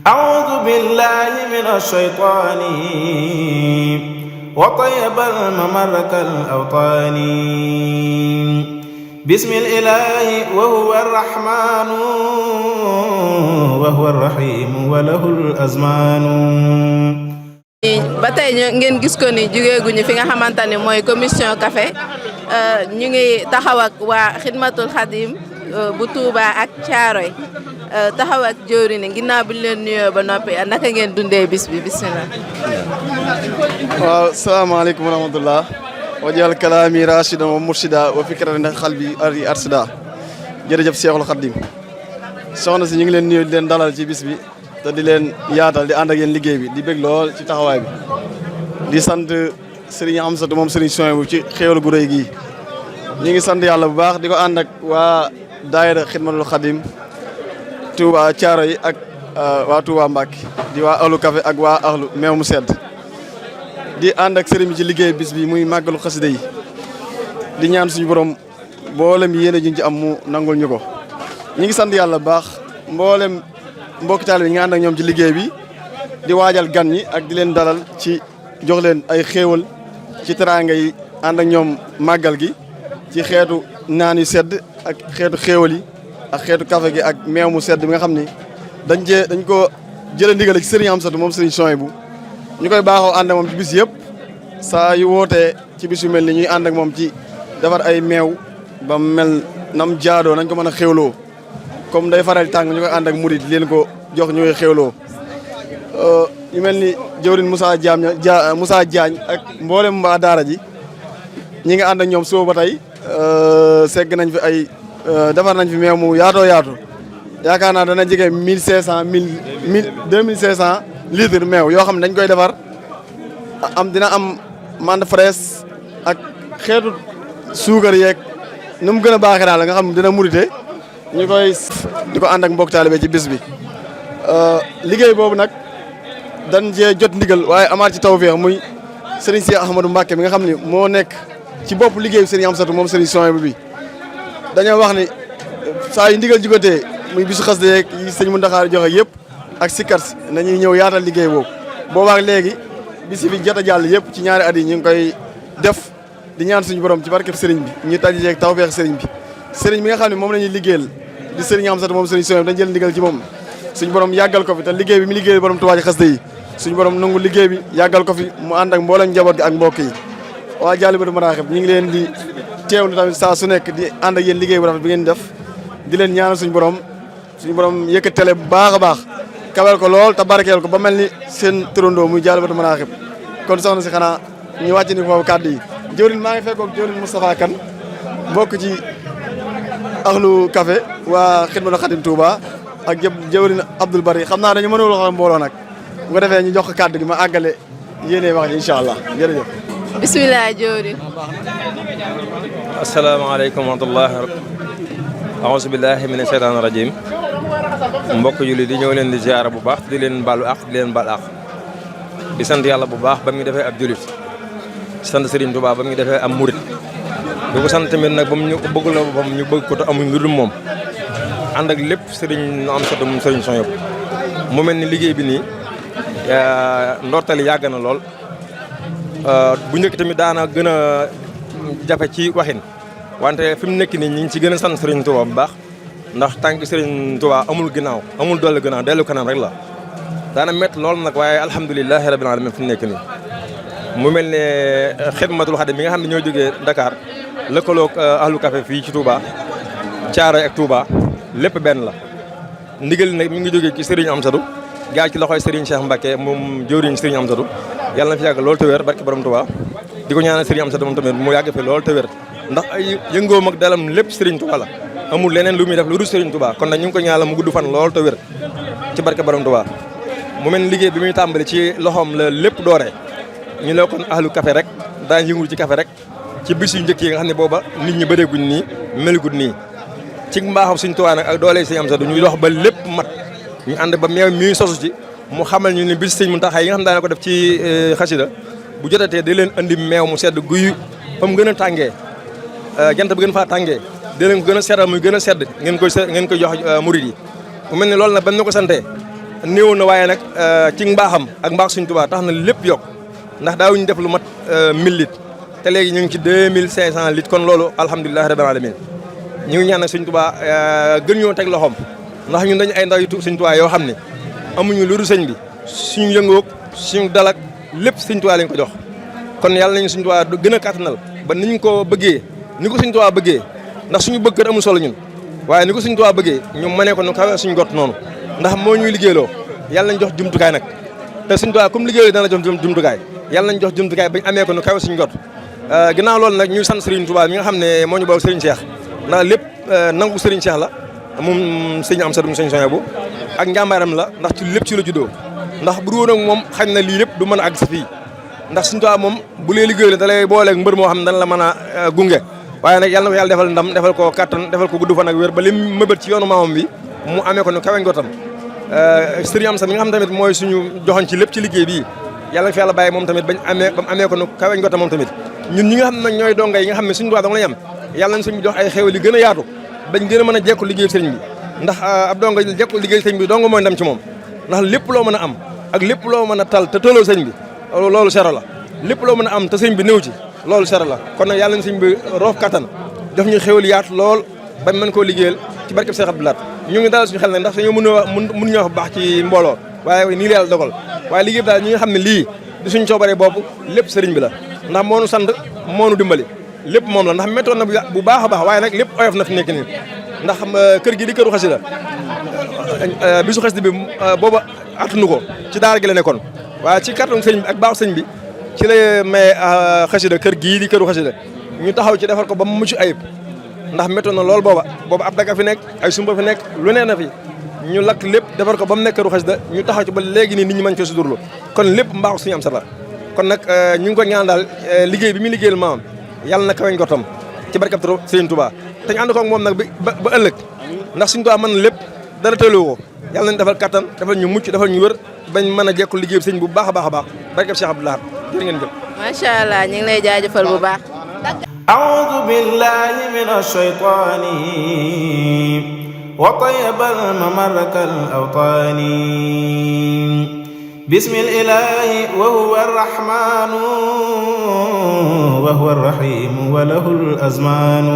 أعوذ بالله من الشيطان وطيب الممر كالأوطان بسم الإله وهو الرحمن وهو الرحيم وله الأزمان. ba tey ngeen gis ko ni jugeeguñu fi nga xamante ne mooy commission café ñu ngi taxaw ak waa Xidmatul Xadim bu Touba ak Thiaroye taxaw ak jëwriñ ni ginnaaw bi leen nuyoo ba noppi naka ngeen dundee bis bi bismillah. waaw salaamaaleykum wa rahmatullah wajal kalaami rashida wa murshida wa fikratan xalbi arsida jërëjëf Seexul Xadim soxna si ñu ngi leen nuyu di leen dalal ci bis bi te di leen yaatal di ànd ak yéen liggéey bi di bég lool ci taxawaay bi di sant Serigne Amsatou moom Serigne Souhaïbou ci xéewal gu rëy gii ñu ngi sant yàlla bu baax di ko ànd ak waa daayira Xidmatul Xadim Touba Thiaroye ak waa Touba Mbacké di waa ahlu café ak waa ahlu meew mu sedd di ànd ak sëriñ bi ci liggéey bis bi muy màggalu xasida yi di ñaan suñu borom mboolem yéene juñ ci am mu nangul ñu ko ñi ngi sant yàlla bu baax mboolem mbokki taal bi ñu ngi ànd ak ñoom ci liggéey bi di waajal gan ñi ak di leen dalal ci jox leen ay xéewal ci teraanga yi ànd ak ñoom màggal gi ci xeetu naan yu sedd ak xeetu xéewal yi ak xeetu café gi ak meew mu sedd bi nga xam ni dañ ko jëlee ndigale ci sëriñ Amsatou moom sëriñ Souhaïbou ñu koy baaxoo ànd ak moom ci bis yëpp saa yu wootee ci bis yu mel ni ñuy ànd ak moom ci defar ay meew ba mel nam jaadoo nañ ko mën a xéwloo comme day faral tàng ñu koy ànd ak murid leen ko jox ñu koy xéwloo ñu mel ni jëwrin Moussa Diagne ak mboolem mbaa daara ji ñi nga ànd ak ñoom suba ba tey segg nañ fi ay defar nañ fi meew mu yaatoo yaatu yaakaar naa dana jege 2500 litre meew yoo xam ne dañ koy defar dina am mande fraise ak xeetu suukar yeeg nu mu gën a baaxee daal nga xam dina murite ñu koy di ko ànd ak mbokk taalibe ci bis bi. liggéey boobu nag dañ cee jot ndigal waaye amaat ci tawfeex muy Serigne Cheikh Ahmadou Mbacké mi nga xam ne moo nekk ci bopp liggéey bi Serigne Amsatou moom Serigne Souhaïbou bi dañoo wax ni saa yu ndigal jugotee muy bisu xas de yeeg yi sëñ Mountakha joxe yëpp. ak sikar si nañuy ñëw yaatal liggéey boobu boobaak léegi bisi fi jot a jàll yëpp ci ñaari at yi ñu ngi koy def di ñaan suñu borom ci barkeb sëriñ bi ñu taji jeeg tawfeex sëriñ bi nga xam ne moom la ñuy liggéeyal di sëriñ Amsatou moom sëriñ Souhaïbou dañ jël ndigal ci moom suñu borom yàggal ko fi te liggéey bi mi liggéeyal borom Touba ci xasida yi suñu borom nangu liggéey bi yàggal ko fi mu ànd ak mboolem njaboot gi ak mbokk yi waa Jaalibatul Maraaxib ñu ngi leen di teewlu tamit saa su nekk di ànd ak yéen liggéey bu rafet bi ngeen def di leen ñaanal suñu borom yëkkatele bu baax a baax kawel ko lool te barkeel ko ba mel ni seen turandoo muy Jaalibatul Maraaxib kon soxna si xanaa ñu wàcc ni foofu kàddu yi jëwriñ maa ngi fekkoog jëwriñ Moustapha Kane bokk ci ahlu café waa Xidmatul Xadim Touba ak jëwriñ Abdoul Bari xam naa dañu mënul wax mbooloo nag bu ko defee ñu jox ko kàddu gi ma àggale yéene wax ji incha allah jërëjëf bismillah jëwriñ. asalaamaaleykum wa rahmatulah. aouzu billahi mina shaytaani rajim mbokk julli di ñëw leen di ziara bu baax di leen baalu àq di leen baal àq di sant yàlla bu baax ba mu defee ab jullit di sant Serigne Touba ba mu defee am murit di ko sant tamit nag ba mu ñu ko bëggul la boppam ñu bëgg ko te amuñ lu dul moom ànd ak lépp Serigne Amsatou moom Serigne Souhaïbou mu mel ni liggéey bi nii ndortali yàgg na lool bu njëkk tamit daana gën a jafe ci waxin wante fi mu nekk nii ñu ngi ci gën a sant Serigne Touba bu baax ndax tànk Serigne Touba amul ginnaaw amul dolli ginnaaw dellu kanam rek la daana métti lool nag waaye alhamdulilahi rabbil alamin fi mu nekk nii mu mel ne Xidmatul Xadim bi nga xam ne ñoo jógee Dakar lëkkaloog ahlu café fii ci Touba Thiaroye ak Touba lépp benn la ndigal nag mi ngi jógee ci Serigne Amsatou gaa ci loxoy Serigne Cheikh Mbacké moom jëwriñ Serigne Amsatou yàlla na fi yàgg loolu te wér barke borom Touba di ko ñaanal Serigne Amsatou moom tamit mu yàgg fi loolu te wér ndax ay yëngoom ak dalam lépp Serigne Touba la amul leneen lu muy def lu dul Serigne Touba kon nag ñu ngi ko ñaanal mu gudd fan lool te wér ci barke borom Touba mu mel ni liggéey bi muy tàmbali ci loxoom la lépp dooree ñu ne kon ahlu café rek daan yëngul ci café rek ci bis yu njëkk yi nga xam ne booba nit ñi bëreeguñ nii melaguñ nii ci mbaaxam Serigne Touba nag ak doole Serigne Amsatou ñuy dox ba lépp mat ñu ànd ba meew mi sosu ci mu xamal ñu ne bis Serigne Mountakha yi nga xam daana ko def ci xasida bu jotatee da leen andi meew mu sedd guy fa mu gën a tàngee jant bi gën faa tàngee da leen ko gën a seddal muy gën a sedd ngeen koy jox murid yi mu mel ni loolu nag ban ñu ko santee néew na waaye nag ci mbaaxam ak mbaax Sëñ Tuubaa tax na lépp yokk ndax daawuñu def lu mat 1000 litres te léegi ñu ngi ci 2500 litres kon loolu alhamdulilah rabbil alamin ñu ngi ñaan nag Sëñ Tuubaa gën ñoo teg loxoom ndax ñun dañu ay ndaw yu Sëñ Tuubaa yoo xam ne amuñu lu dul sëñ bi suñu yëngoog suñu dalak lépp Sëñ Tuubaa lañ ko jox kon yàlla nañu Sëñ Tuubaa gën a kàttanal ba niñ ko bëggee ni ko Sëñ Tuubaa bëggee ndax suñu bëgg kër amul solo ñun waaye ni ko Sëñ Tuubaa bëggee ñu mënee ko nu kawe suñu gott noonu ndax moo ñuy liggéeyloo yàlla nañ jox jumtukaay nag te Sëñ Tuubaa comme liggéeyloo dana la jox jumtukaay yàlla nañ jox jumtukaay bañ amee ko nu kawe suñu gott ginnaaw loolu nag ñuy sant Serigne Touba mi nga xam ne moo ñu boobu Serigne Cheikh ndax lépp nangu Serigne Cheikh la moom Serigne Amsatou Serigne Souhaïbou ak njàmbaaram la ndax ci lépp ci la juddoo ndax bu dul woon ak moom xañ na lii lépp du mën a àgg si fii ndax Sëñ Tuubaa moom bu lee liggéey la da lay booleeg mbër moo xam ne dana la mën a gunge waaye nag yàlla na ko yàlla defal ndam defal ko kattan defal ko gudd fan ak wér ba li mëbët ci yoonu maamam bi mu amee ko nu kawe njottam Serigne Amsatou mi nga xam tamit mooy suñu joxoon ci lépp ci liggéey bii yàlla na fi yàlla bàyyi moom tamit ba mu amee ko nu kawe njottam moom tamit ñun ñi nga xam ne ñooy donga yi nga xam ne Sëñ Tuubaa dong la ñu am yàlla nañ suñu jox ay xéwal yu gën a yaatu bañ gën a mën a jekku liggéey sëriñ bi ndax ab donga jekku liggéey sëriñ bi dong mooy ndam ci moom ndax lépp loo mën a am ak lépp loo mën a tal te tëloo sëriñ bi loolu sero la lépp loo mën a am te sëriñ bi néew ci loolu sero la kon nag yàlla nañ sëriñ bi roof kattan def ñu xéwal yaatu lool bañ mën koo liggéeyal ci barkeb Seex Abdou Lahad ñu ngi dalal suñu xel nag ndax dañoo mën ñoo wax baax ci mbooloo waaye nii la yàlla dogal waaye liggéey bi daal ñi nga xam ne lii di suñ coobaree boobu lépp sëriñ bi la ndax moo nu sant moo nu dimbali lépp moom la ndax méttoon na bu baax a baax waaye nag lépp oyof na fi nekk nii ndax kër gi di këru xasida bisu xasida bi booba attunu ko ci daara gi la nekkoon waaye ci kàttan sëñ bi ak baax sëñ bi ci la may xasida kër gii di këru xasida ñu taxaw ci defar ko ba mu mucc ayib ndax méttoon na lool booba ab daga fi nekk ay sumba fi nekk lu nee na fi ñu lakk lépp defar ko ba mu nekk këru xasida ñu taxaw ci ba léegi nii nit ñi mën ko sudurlu kon lépp mbaaxu suñu am sa la kon nag ñu ngi ko ñaan daal liggéey bi muy liggéeyal maamam yàlla na kaweñ gotam ci barkab Serigne Touba te ñu ànd ko ak moom nag ba ëllëg ndax Serigne Touba mën na lépp dara tëloo ko yàlla nañ defal kattan defal ñu mucc defal ñu wër bañ mën a jekku liggéey Serigne bu baax a baax a baax barkab Cheikh Abdou Lahad jërë ngeen jëf. macha allah ñu ngi lay jaajëfal bu baax. أعوذ بالله من الشيطان وطيب الممر كالأوطان بسم الإله وهو الرحمن وهو الرحيم وله الأزمان